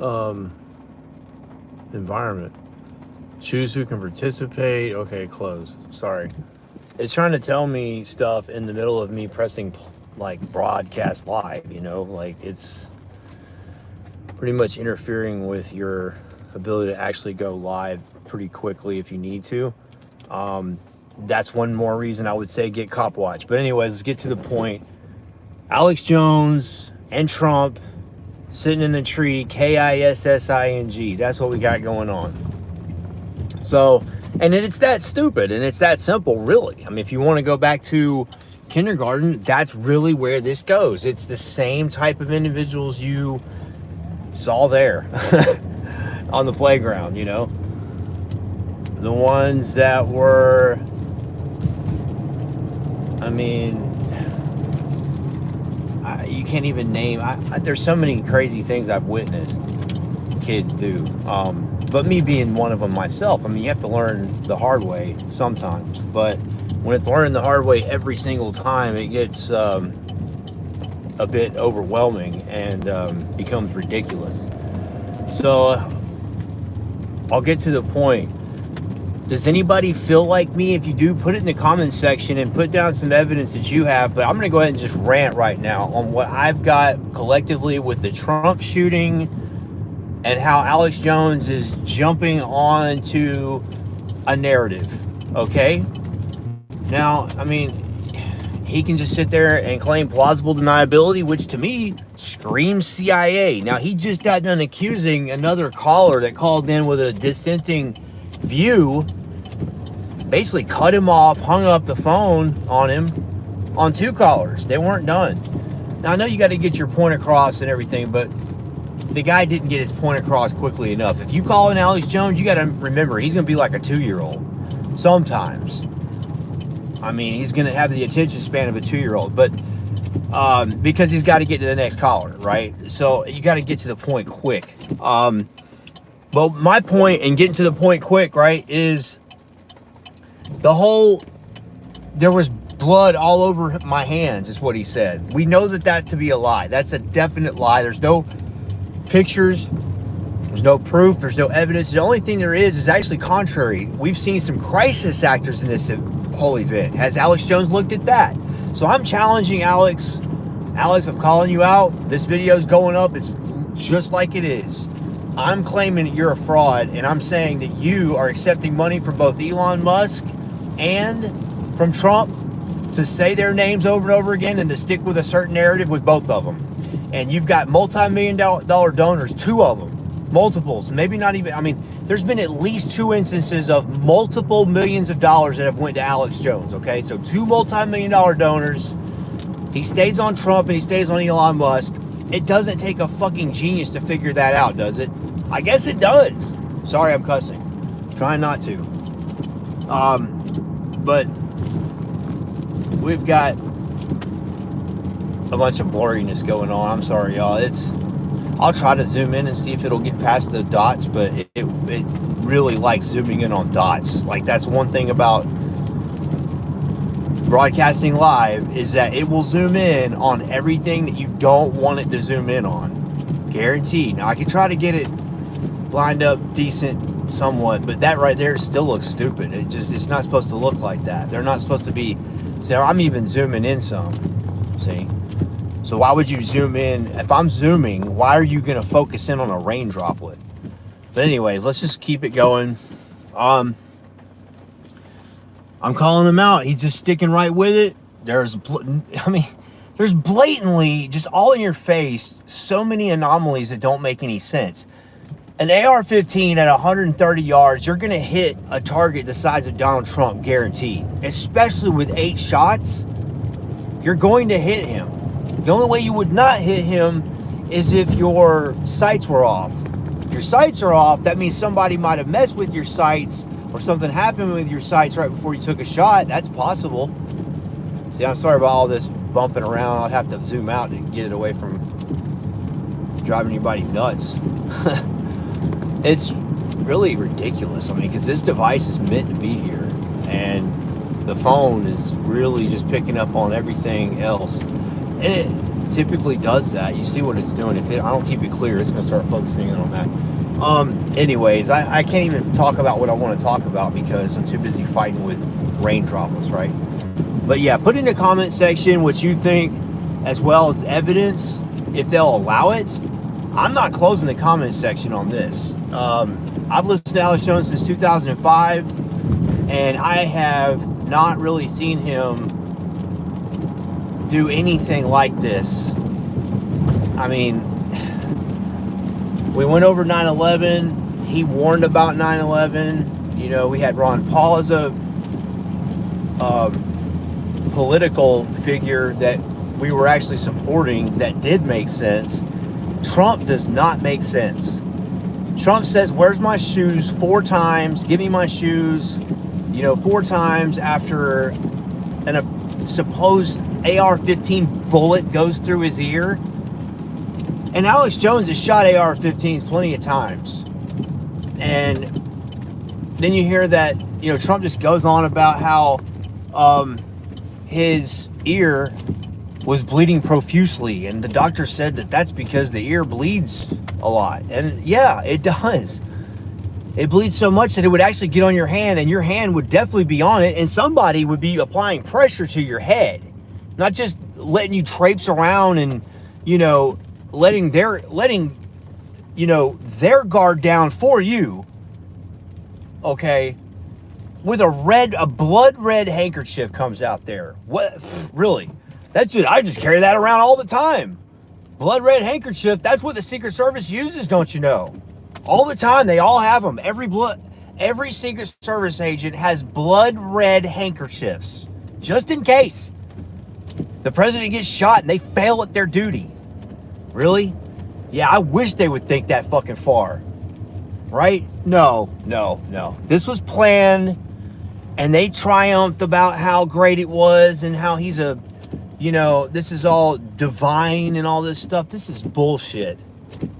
um, environment. Choose who can participate. Okay, close. Sorry. It's trying to tell me stuff in the middle of me pressing like broadcast live, like it's pretty much interfering with your ability to actually go live pretty quickly if you need to. That's one more reason I would say get Cop Watch. But anyways, let's get to the point. Alex Jones and Trump sitting in a tree, KISSING. That's what we got going on. So, and it's that stupid and it's that simple, really. I mean, if you want to go back to kindergarten, that's really where this goes. It's the same type of individuals you saw there on the playground, the ones that were, I mean, you can't even name. There's so many crazy things I've witnessed kids do, but me being one of them myself, I mean, you have to learn the hard way sometimes, but when it's learning the hard way every single time, it gets a bit overwhelming and becomes ridiculous. So I'll get to the point. Does anybody feel like me? If you do, put it in the comments section and put down some evidence that you have. But I'm going to go ahead and just rant right now on what I've got collectively with the Trump shooting and how Alex Jones is jumping onto a narrative. Okay? Now, I mean, he can just sit there and claim plausible deniability, which to me screams CIA. Now, he just got done accusing another caller that called in with a dissenting view, basically cut him off, hung up the phone on him on two callers. They weren't done. Now, I know you got to get your point across and everything, but the guy didn't get his point across quickly enough. If you call in Alex Jones, you got to remember, he's going to be like a 2-year-old sometimes. I mean, he's going to have the attention span of a 2-year-old, but because he's got to get to the next caller, right? So you got to get to the point quick. Well, my point in getting to the point quick, right, is there was blood all over my hands, is what he said. We know that to be a lie. That's a definite lie. There's no pictures. There's no proof. There's no evidence. The only thing there is actually contrary. We've seen some crisis actors in this whole event. Has Alex Jones looked at that? So I'm challenging Alex. Alex, I'm calling you out. This video is going up. It's just like it is. I'm claiming that you're a fraud, and I'm saying that you are accepting money from both Elon Musk and from Trump to say their names over and over again and to stick with a certain narrative with both of them. And you've got multi-million-dollar donors, 2 of them, multiples, maybe not even, I mean, there's been at least 2 instances of multiple millions of dollars that have went to Alex Jones, okay? So 2 multi-million-dollar donors. He stays on Trump and he stays on Elon Musk. It doesn't take a fucking genius to figure that out, does it? I guess it does. Sorry, I'm cussing. Trying not to. But we've got a bunch of blurriness going on. I'm sorry, y'all. I'll try to zoom in and see if it'll get past the dots, but it really likes zooming in on dots. Like, that's one thing about broadcasting live, is that it will zoom in on everything that you don't want it to zoom in on. Guaranteed. Now, I can try to get it lined up decent somewhat, but that right there still looks stupid. It's not supposed to look like that. They're not supposed to be. So I'm even zooming in some. See? So why would you zoom in? If I'm zooming, why are you going to focus in on a rain droplet? But anyways, let's just keep it going. I'm calling him out. He's just sticking right with it. There's blatantly, just all in your face, so many anomalies that don't make any sense. An AR-15 at 130 yards, you're going to hit a target the size of Donald Trump, guaranteed. Especially with 8 shots, you're going to hit him. The only way you would not hit him is if your sights were off. If your sights are off, that means somebody might have messed with your sights or something happened with your sights right before you took a shot. That's possible. See, I'm sorry about all this bumping around. I'll have to zoom out to get it away from driving anybody nuts. It's really ridiculous. I mean, because this device is meant to be here, and the phone is really just picking up on everything else. And typically does that. You see what it's doing. If I don't keep it clear, it's going to start focusing in on that. Anyways, I can't even talk about what I want to talk about because I'm too busy fighting with rain droplets, right? But yeah, put in the comment section what you think, as well as evidence, if they'll allow it. I'm not closing the comment section on this. I've listened to Alex Jones since 2005, and I have not really seen him do anything like this. I mean, we went over 9/11. He warned about 9/11. You know, we had Ron Paul as a political figure that we were actually supporting that did make sense. Trump does not make sense. Trump says, "Where's my shoes?" 4 times. Give me my shoes. You know, 4 times after a supposed AR-15 bullet goes through his ear. And Alex Jones has shot AR-15s plenty of times. And then you hear that, you know, Trump just goes on about how his ear was bleeding profusely. And the doctor said that that's because the ear bleeds a lot. And yeah, it does. It bleeds so much that it would actually get on your hand, and your hand would definitely be on it, and somebody would be applying pressure to your head. Not just letting you traipse around and, you know, letting their guard down for you, okay, with a blood red handkerchief comes out there. What, really? I just carry that around all the time. Blood red handkerchief, that's what the Secret Service uses, don't you know? All the time, they all have them. Every Secret Service agent has blood red handkerchiefs, just in case the president gets shot and they fail at their duty. Really? Yeah, I wish they would think that fucking far. Right? No. This was planned, and they triumphed about how great it was and how he's this is all divine and all this stuff. This is bullshit.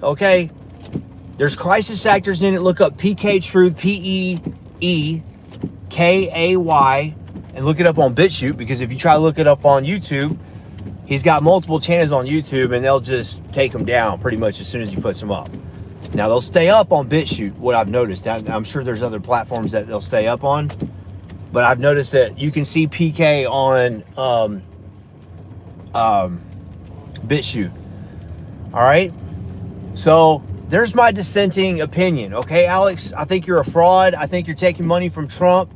Okay? There's crisis actors in it. Look up PK Truth, PEEKAY, and look it up on BitChute, because if you try to look it up on YouTube, he's got multiple channels on YouTube, and they'll just take them down pretty much as soon as he puts them up. Now, they'll stay up on BitChute, what I've noticed. I'm sure there's other platforms that they'll stay up on, but I've noticed that you can see PK on BitChute. All right? So there's my dissenting opinion. Okay, Alex, I think you're a fraud. I think you're taking money from Trump.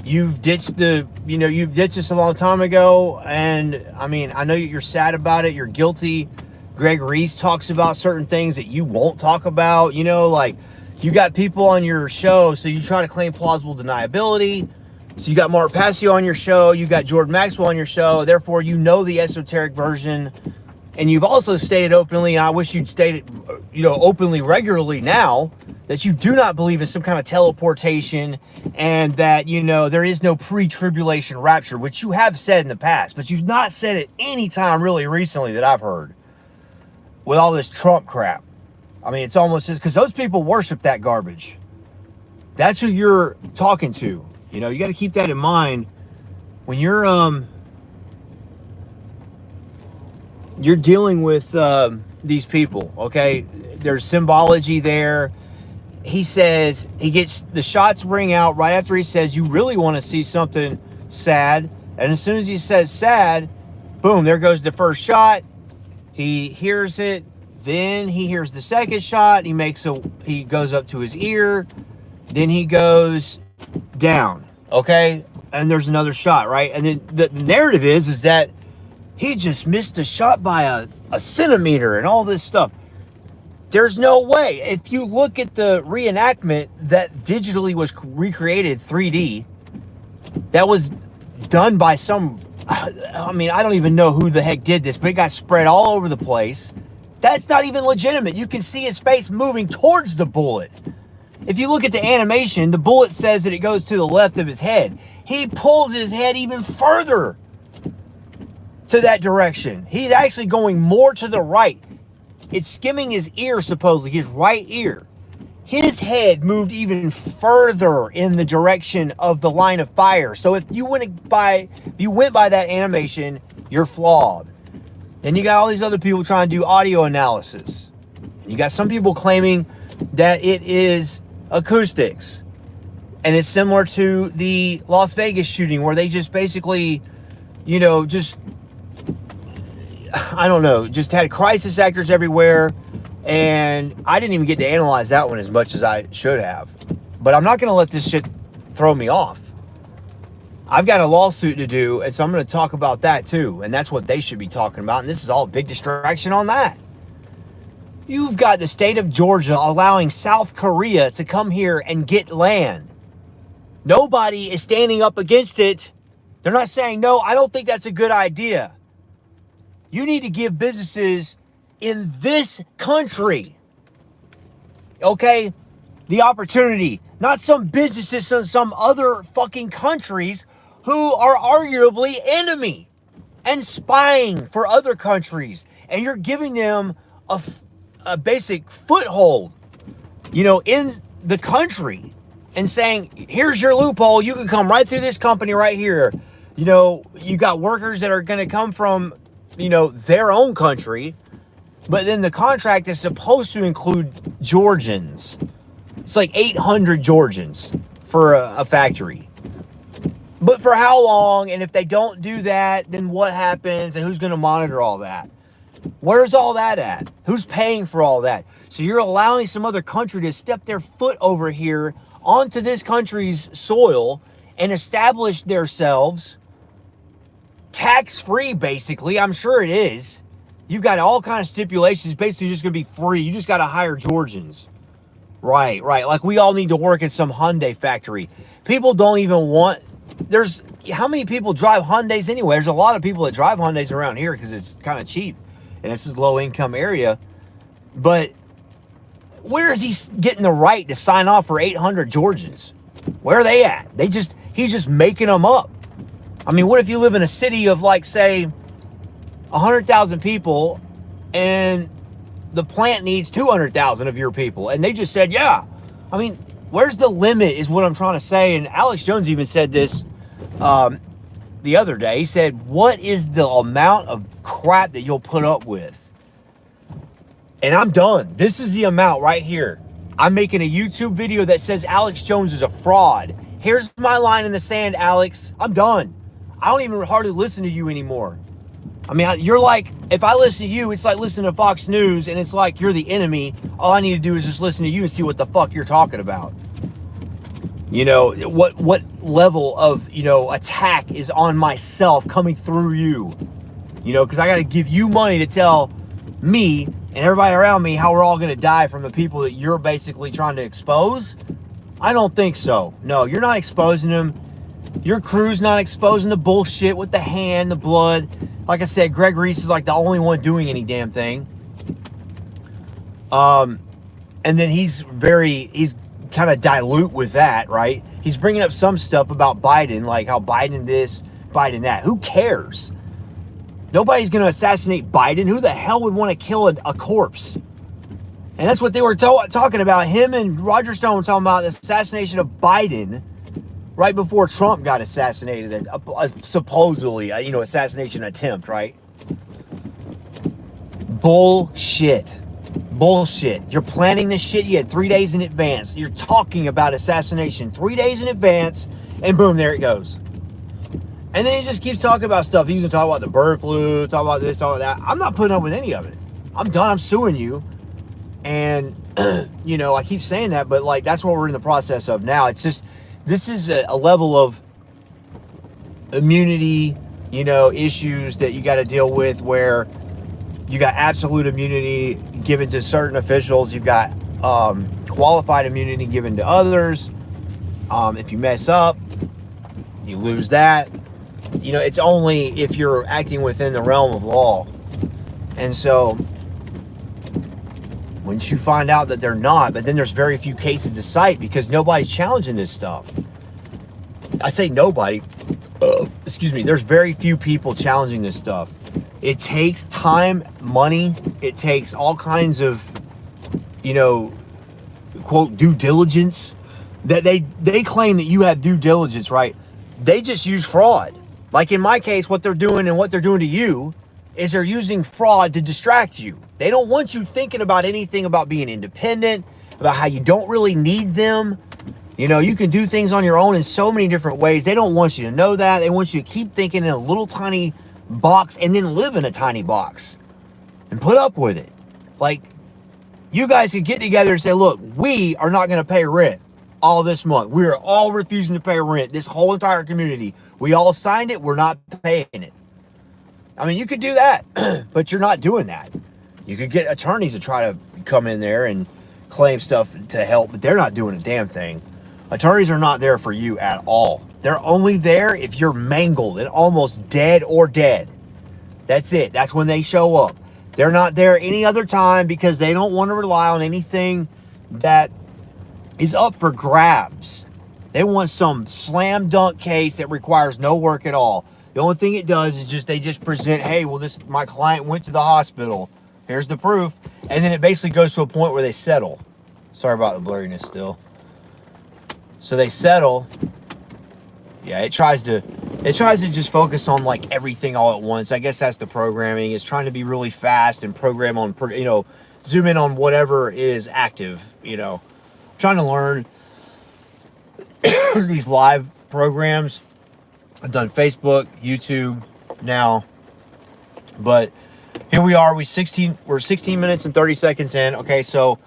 You've ditched us a long time ago. And I mean, I know you're sad about it. You're guilty. Greg Reese talks about certain things that you won't talk about. You know, like, you got people on your show, so you try to claim plausible deniability. So you got Mark Passio on your show. You got Jordan Maxwell on your show. Therefore, you know the esoteric version. And you've also stated openly, and I wish you'd stated, openly, regularly now, that you do not believe in some kind of teleportation, and that, there is no pre-tribulation rapture, which you have said in the past, but you've not said it any time really recently that I've heard with all this Trump crap. I mean, it's almost just because those people worship that garbage. That's who you're talking to. You got to keep that in mind when you're dealing with these people, okay? There's symbology there. He says, he gets the shots ring out right after he says, you really want to see something sad. And as soon as he says sad, boom, there goes the first shot. He hears it. Then he hears the second shot. He goes up to his ear. Then he goes down, okay? And there's another shot, right? And then the narrative is that he just missed a shot by a centimeter and all this stuff. There's no way. If you look at the reenactment that digitally was recreated 3D, that was done by I don't even know who the heck did this, but it got spread all over the place. That's not even legitimate. You can see his face moving towards the bullet. If you look at the animation, the bullet says that it goes to the left of his head. He pulls his head even further to that direction. He's actually going more to the right. It's skimming his ear, supposedly, his right ear. His head moved even further in the direction of the line of fire. So if you went by that animation, you're flawed. Then you got all these other people trying to do audio analysis. You got some people claiming that it is acoustics. And it's similar to the Las Vegas shooting where they just basically, just had crisis actors everywhere. And I didn't even get to analyze that one as much as I should have. But I'm not going to let this shit throw me off. I've got a lawsuit to do, and so I'm going to talk about that too. And that's what they should be talking about. And this is all a big distraction on that. You've got the state of Georgia allowing South Korea to come here and get land. Nobody is standing up against it. They're not saying, no, I don't think that's a good idea. You need to give businesses in this country, okay, the opportunity, not some businesses in some other fucking countries who are arguably enemy and spying for other countries. And you're giving them a basic foothold, in the country and saying, here's your loophole. You can come right through this company right here. You got workers that are going to come from, their own country. But then the contract is supposed to include Georgians. It's like 800 Georgians for a factory. But for how long? And if they don't do that, then what happens? And who's going to monitor all that? Where's all that at? Who's paying for all that? So you're allowing some other country to step their foot over here onto this country's soil and establish themselves tax-free, basically. I'm sure it is. You've got all kind of stipulations. Basically just going to be free. You just got to hire Georgians. Right. Like we all need to work at some Hyundai factory. People don't even want... How many people drive Hyundais anyway? There's a lot of people that drive Hyundais around here because it's kind of cheap. And it's a low-income area. But where is he getting the right to sign off for 800 Georgians? Where are they at? He's just making them up. I mean, what if you live in a city of, like, say, 100,000 people and the plant needs 200,000 of your people? And they just said, yeah. I mean, where's the limit is what I'm trying to say. And Alex Jones even said this the other day. He said, what is the amount of crap that you'll put up with? And I'm done. This is the amount right here. I'm making a YouTube video that says Alex Jones is a fraud. Here's my line in the sand, Alex. I'm done. I don't even hardly listen to you anymore. I mean, you're like, if I listen to you, it's like listening to Fox News, and it's like you're the enemy. All I need to do is just listen to you and see what the fuck you're talking about. What level of, attack is on myself coming through you? Because I got to give you money to tell me and everybody around me how we're all going to die from the people that you're basically trying to expose? I don't think so. No, you're not exposing them. Your crew's not exposing the bullshit with the hand, the blood. Like I said, Greg Reese is like the only one doing any damn thing. And then he's kind of dilute with that, right? He's bringing up some stuff about Biden, like how Biden this, Biden that. Who cares? Nobody's going to assassinate Biden. Who the hell would want to kill a corpse? And that's what they were talking about. Him and Roger Stone talking about the assassination of Biden right before Trump got assassinated. Supposedly, assassination attempt, right? Bullshit. You're planning this shit. You had 3 days in advance. You're talking about assassination 3 days in advance, and boom, there it goes. And then he just keeps talking about stuff. He's going to talk about the bird flu, talk about this, talk about that. I'm not putting up with any of it. I'm done. I'm suing you. And, I keep saying that, but, like, that's what we're in the process of now. It's just, this is a level of immunity, issues that you got to deal with where you got absolute immunity given to certain officials. You've got qualified immunity given to others. If you mess up, you lose that. It's only if you're acting within the realm of law. And so once you find out that they're not, but then there's very few cases to cite because nobody's challenging this stuff. I say nobody. There's very few people challenging this stuff. It takes time, money. It takes all kinds of, quote, due diligence. That they claim that you have due diligence, right? They just use fraud. Like in my case, what they're doing and what they're doing to you is they're using fraud to distract you. They don't want you thinking about anything about being independent, about how you don't really need them. You know, you can do things on your own in so many different ways. They don't want you to know that. They want you to keep thinking in a little tiny box and then live in a tiny box and put up with it. Like, you guys could get together and say, look, we are not going to pay rent all this month. We are all refusing to pay rent. This whole entire community. We all signed it. We're not paying it. I mean, you could do that, but you're not doing that. You could get attorneys to try to come in there and claim stuff to help, but they're not doing a damn thing. Attorneys are not there for you at all. They're only there if you're mangled and almost dead or dead. That's it. That's when they show up. They're not there any other time because they don't want to rely on anything that is up for grabs. They want some slam dunk case that requires no work at all. The only thing it does is they just present, hey, well, my client went to the hospital. Here's the proof. And then it basically goes to a point where they settle. Sorry about the blurriness still. So they settle. Yeah, it tries to just focus on like everything all at once. I guess that's the programming. It's trying to be really fast and program on, zoom in on whatever is active, I'm trying to learn these live programs. I've done Facebook, YouTube now, but here we are. We're 16 minutes and 30 seconds in. Okay, so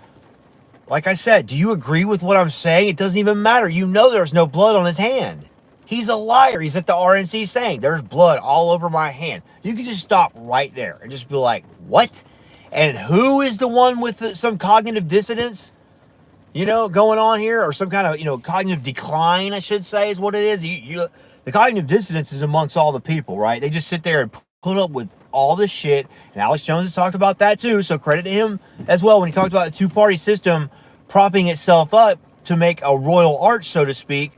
like I said, do you agree with what I'm saying? It doesn't even matter. You know there's no blood on his hand. He's a liar. He's at the RNC saying there's blood all over my hand. You can just stop right there and just be like, what? And who is the one with some cognitive dissonance, going on here, or some kind of, cognitive decline, I should say, is what it is. The cognitive dissonance is amongst all the people, right? They just sit there and put up with all this shit. And Alex Jones has talked about that too. So credit to him as well when he talked about the two-party system propping itself up to make a royal arch, so to speak,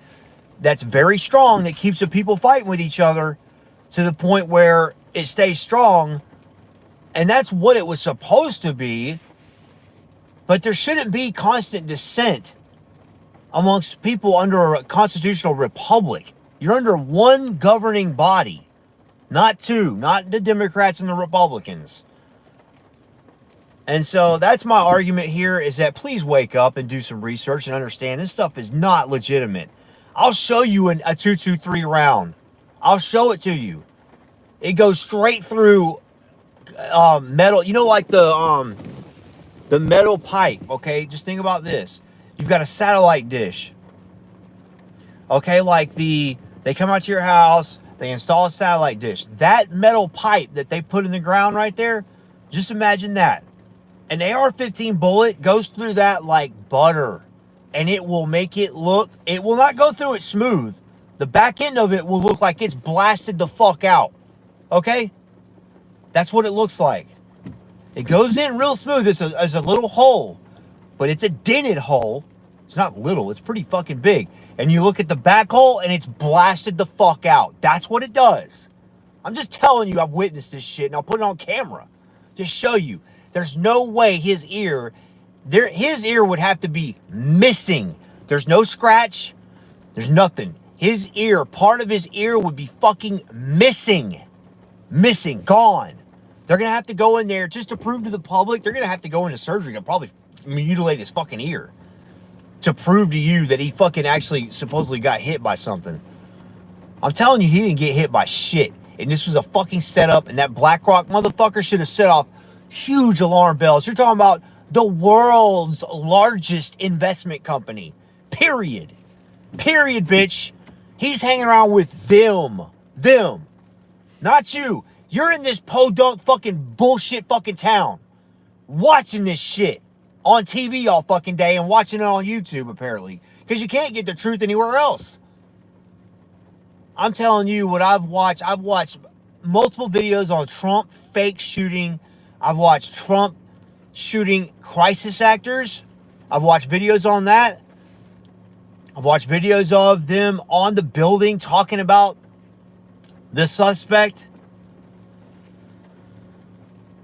that's very strong, that keeps the people fighting with each other to the point where it stays strong. And that's what it was supposed to be. But there shouldn't be constant dissent amongst people under a constitutional republic. You're under one governing body, not two, not the Democrats and the Republicans. And so that's my argument here, is that please wake up and do some research and understand this stuff is not legitimate. I'll show you a 223 round. I'll show it to you. It goes straight through metal. Like the metal pipe, okay? Just think about this. You've got a satellite dish. Okay, like they come out to your house, they install a satellite dish. That metal pipe that they put in the ground right there, just imagine that. An AR-15 bullet goes through that like butter, and it will make it will not go through it smooth. The back end of it will look like it's blasted the fuck out. Okay? That's what it looks like. It goes in real smooth. It's a little hole, but it's a dented hole. It's not little, it's pretty fucking big. And you look at the back hole and it's blasted the fuck out. That's what it does. I'm just telling you, I've witnessed this shit, and I'll put it on camera. Just show you. There's no way his ear would have to be missing. There's no scratch. There's nothing. His ear, part of his ear would be fucking missing. Missing, gone. They're going to have to go in there just to prove to the public. They're going to have to go into surgery and probably mutilate his fucking ear to prove to you that he fucking actually supposedly got hit by something. I'm telling you, he didn't get hit by shit. And this was a fucking setup, and that BlackRock motherfucker should have set off huge alarm bells. You're talking about the world's largest investment company. Period. Period, bitch. He's hanging around with them. Them. Not you. You're in this podunk fucking bullshit fucking town, watching this shit on TV all fucking day and watching it on YouTube, apparently, because you can't get the truth anywhere else. I'm telling you what I've watched. I've watched multiple videos on Trump fake shooting. I've watched Trump shooting crisis actors. I've watched videos on that. I've watched videos of them on the building talking about the suspect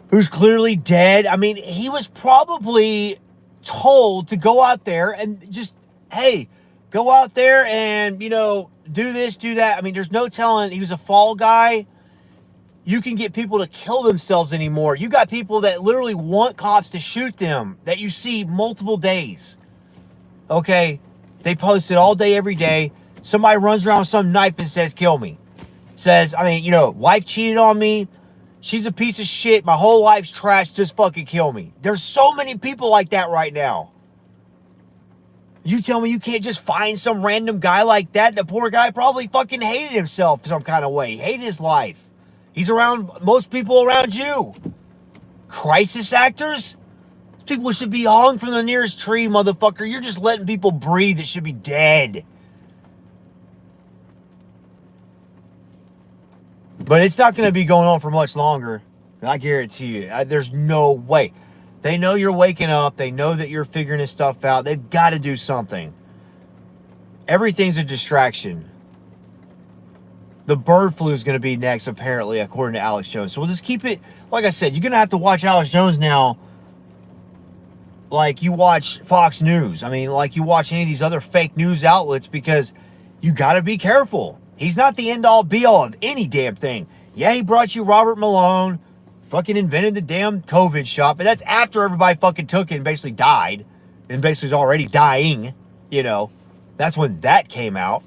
who's clearly dead. I mean, he was probably told to go out there and just, hey, go out there and, do this, do that. I mean, there's no telling. He was a fall guy. you can get people to kill themselves anymore. You got people that literally want cops to shoot them that you see multiple days. Okay? They post it all day, every day. Somebody runs around with some knife and says, kill me. Says, wife cheated on me. She's a piece of shit. My whole life's trash. Just fucking kill me. There's so many people like that right now. You tell me you can't just find some random guy like that? The poor guy probably fucking hated himself some kind of way. Hated his life. He's around most people around you. Crisis actors? People should be hung from the nearest tree, motherfucker. You're just letting people breathe that should be dead. But it's not going to be going on for much longer. I guarantee you. There's no way. They know you're waking up. They know that you're figuring this stuff out. They've got to do something. Everything's a distraction. The bird flu is going to be next, apparently, according to Alex Jones. So we'll just keep it. Like I said, you're going to have to watch Alex Jones now like you watch Fox News. Like you watch any of these other fake news outlets, because you got to be careful. He's not the end-all, be-all of any damn thing. Yeah, he brought you Robert Malone, fucking invented the damn COVID shot, but that's after everybody fucking took it and basically died, and basically is already dying, That's when that came out.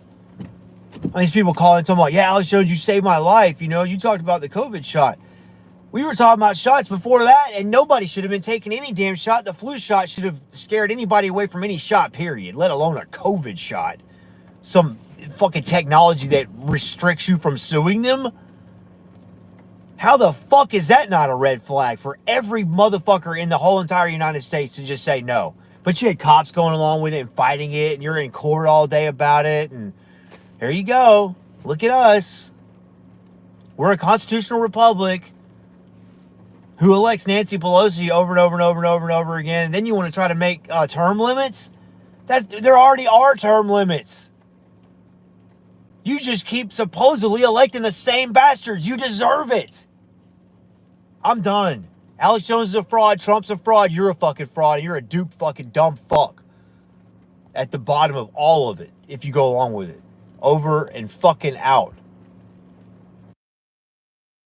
These people calling and talking about, yeah, Alex Jones, you saved my life. You talked about the COVID shot. We were talking about shots before that, and nobody should have been taking any damn shot. The flu shot should have scared anybody away from any shot, period, let alone a COVID shot. Some fucking technology that restricts you from suing them. How the fuck is that not a red flag for every motherfucker in the whole entire United States to just say no? But you had cops going along with it and fighting it, and you're in court all day about it, and here you go. Look at us. We're a constitutional republic who elects Nancy Pelosi over and over and over and over and over again, and then you want to try to make term limits? There already are term limits. You just keep supposedly electing the same bastards. You deserve it. I'm done. Alex Jones is a fraud. Trump's a fraud. You're a fucking fraud. And you're a dupe fucking dumb fuck at the bottom of all of it if you go along with it. Over and fucking out.